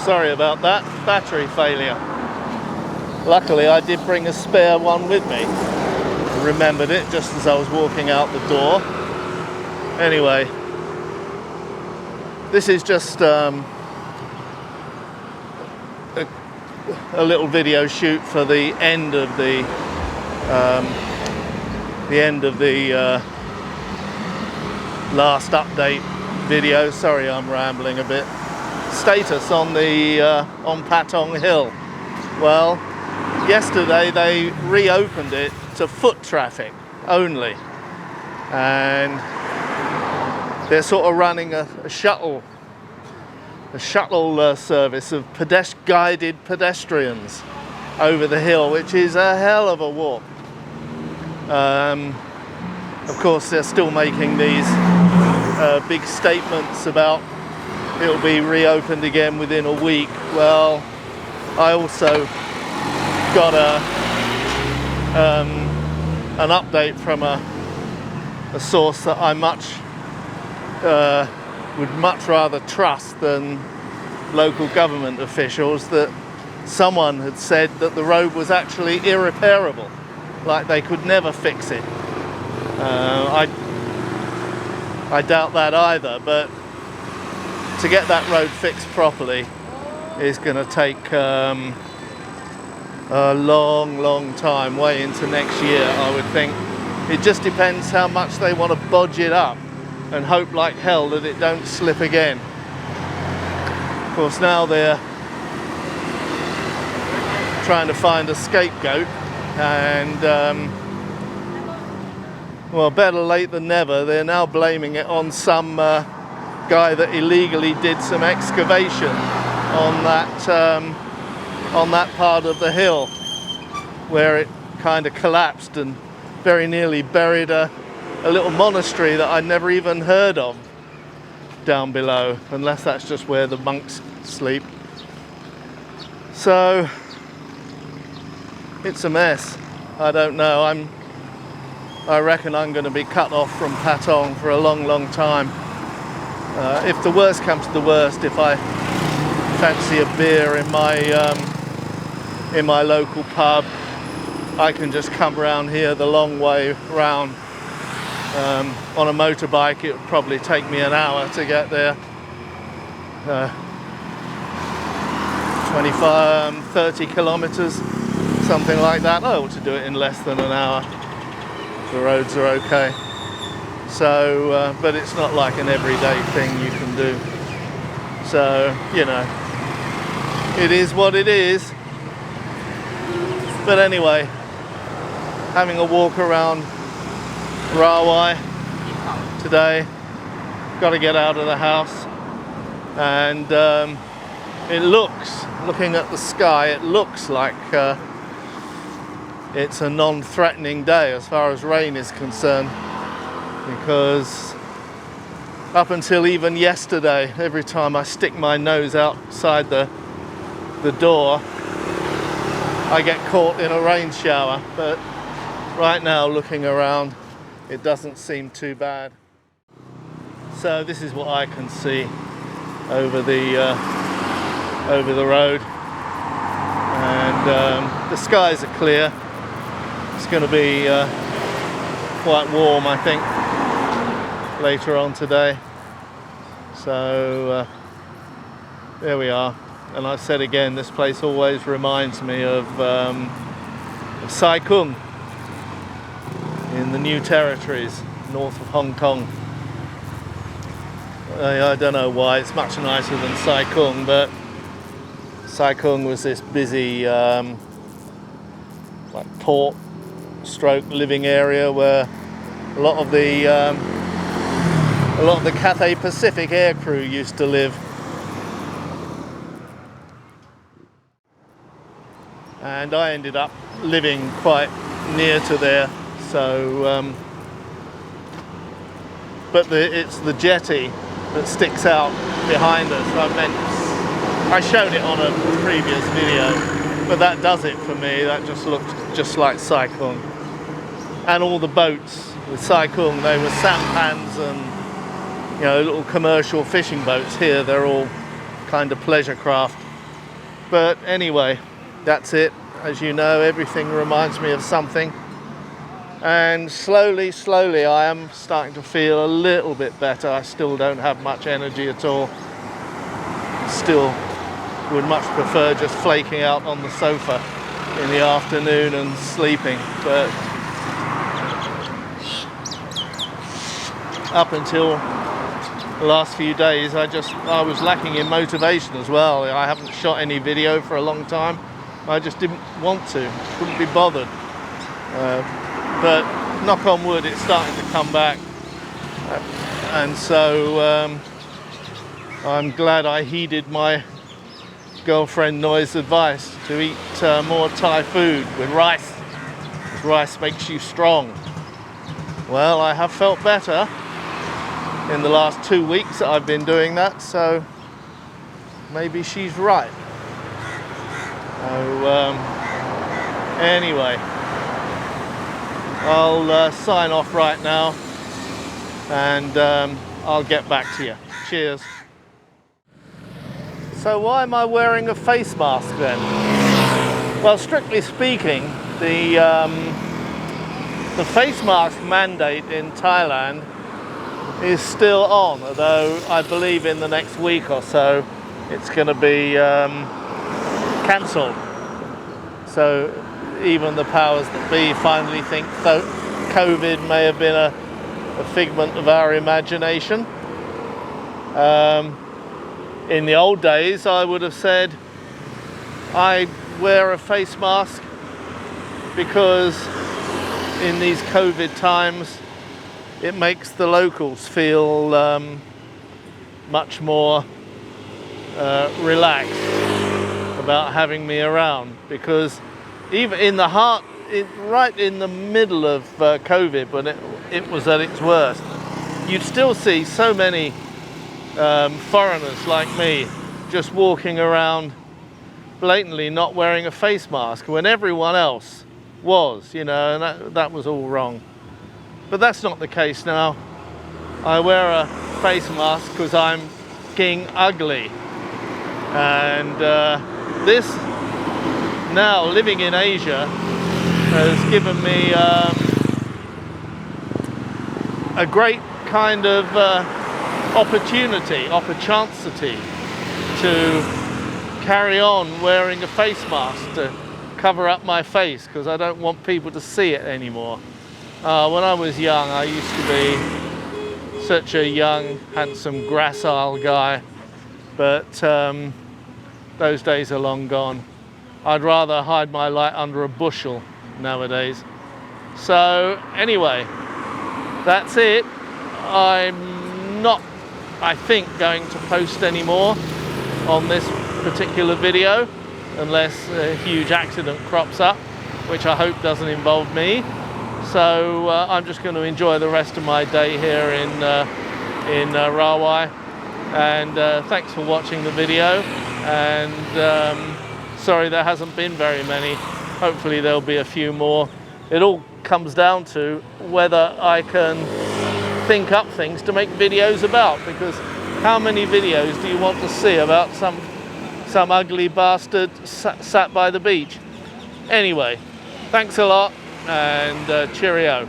sorry about that. Battery failure. Luckily I did bring a spare one with me. Remembered it just as I was walking out the door. Anyway, this is just a little video shoot for the end of the last update video. Sorry, I'm rambling a bit. Status on the on Patong Hill. Well, yesterday they reopened it to foot traffic only, and they're sort of running a shuttle service of guided pedestrians over the hill, which is a hell of a walk. Of course, they're still making these big statements about it'll be reopened again within a week. Well, I also got an update from a source that I would much rather trust than local government officials, that someone had said that the road was actually irreparable, like they could never fix it. I doubt that either, but to get that road fixed properly is going to take a long time, way into next year, I would think. It just depends how much they want to bodge it up and hope like hell that it don't slip again. Of course, now they're trying to find a scapegoat, and well, better late than never. They're now blaming it on some guy that illegally did some excavation on that part of the hill where it kind of collapsed and very nearly buried a little monastery that I'd never even heard of down below, unless that's just where the monks sleep. So it's a mess. I don't know. I reckon I'm going to be cut off from Patong for a long time. If the worst comes to the worst, if I fancy a beer in my local pub, I can just come around here the long way round. On a motorbike it would probably take me an hour to get there. 30 kilometers, something like that. I ought to do it in less than an hour. The roads are okay. So, but it's not like an everyday thing you can do. So, you know, it is what it is. But anyway, having a walk around Rawai today. Got to get out of the house, and looking at the sky, it looks like it's a non-threatening day as far as rain is concerned, because up until even yesterday, every time I stick my nose outside the door, I get caught in a rain shower. But right now, looking around, it doesn't seem too bad. So this is what I can see over the road, and the skies are clear. It's going to be quite warm, I think, later on today. So there we are. And I said again, this place always reminds me of Sai Kung in the New Territories, north of Hong Kong. I don't know why, it's much nicer than Sai Kung, but Sai Kung was this busy like port stroke living area where a lot of the Cathay Pacific air crew used to live. And I ended up living quite near to there, so but it's the jetty that sticks out behind us. I showed it on a previous video, but that does it for me. That just looked just like Sai Kung. And all the boats with Sai Kung, they were sampans and, you know, little commercial fishing boats. Here they're all kind of pleasure craft. But anyway, that's it. As you know, everything reminds me of something. And slowly, I am starting to feel a little bit better. I still don't have much energy at all. Still would much prefer just flaking out on the sofa in the afternoon and sleeping. But up until the last few days, I was lacking in motivation as well. I haven't shot any video for a long time. I just didn't want to, couldn't be bothered. But knock on wood, it's starting to come back. And so I'm glad I heeded my girlfriend Noi's advice to eat more Thai food with rice. Rice makes you strong. Well, I have felt better in the last 2 weeks that I've been doing that, so maybe she's right. So anyway, I'll sign off right now, and I'll get back to you. Cheers. So why am I wearing a face mask then? Well, strictly speaking, the face mask mandate in Thailand is still on, although I believe in the next week or so it's going to be cancelled. So even the powers that be finally think that COVID may have been a figment of our imagination. In the old days, I would have said I wear a face mask because in these COVID times it makes the locals feel much more relaxed about having me around, because even in the heart, right in the middle of COVID, when it was at its worst, you'd still see so many foreigners like me just walking around blatantly not wearing a face mask when everyone else was, you know, and that was all wrong. But that's not the case now. I wear a face mask because I'm king ugly. And this, now living in Asia, has given me a great kind of opportunity to carry on wearing a face mask to cover up my face, because I don't want people to see it anymore. When I was young, I used to be such a young, handsome, gracile guy, but those days are long gone. I'd rather hide my light under a bushel nowadays. So anyway, that's it. I'm not, I think, going to post any more on this particular video unless a huge accident crops up, which I hope doesn't involve me. So I'm just going to enjoy the rest of my day here in Rawai, and thanks for watching the video, and sorry there hasn't been very many. Hopefully there'll be a few more. It all comes down to whether I can think up things to make videos about, because how many videos do you want to see about some ugly bastard sat by the beach? Anyway, thanks a lot, and cheerio.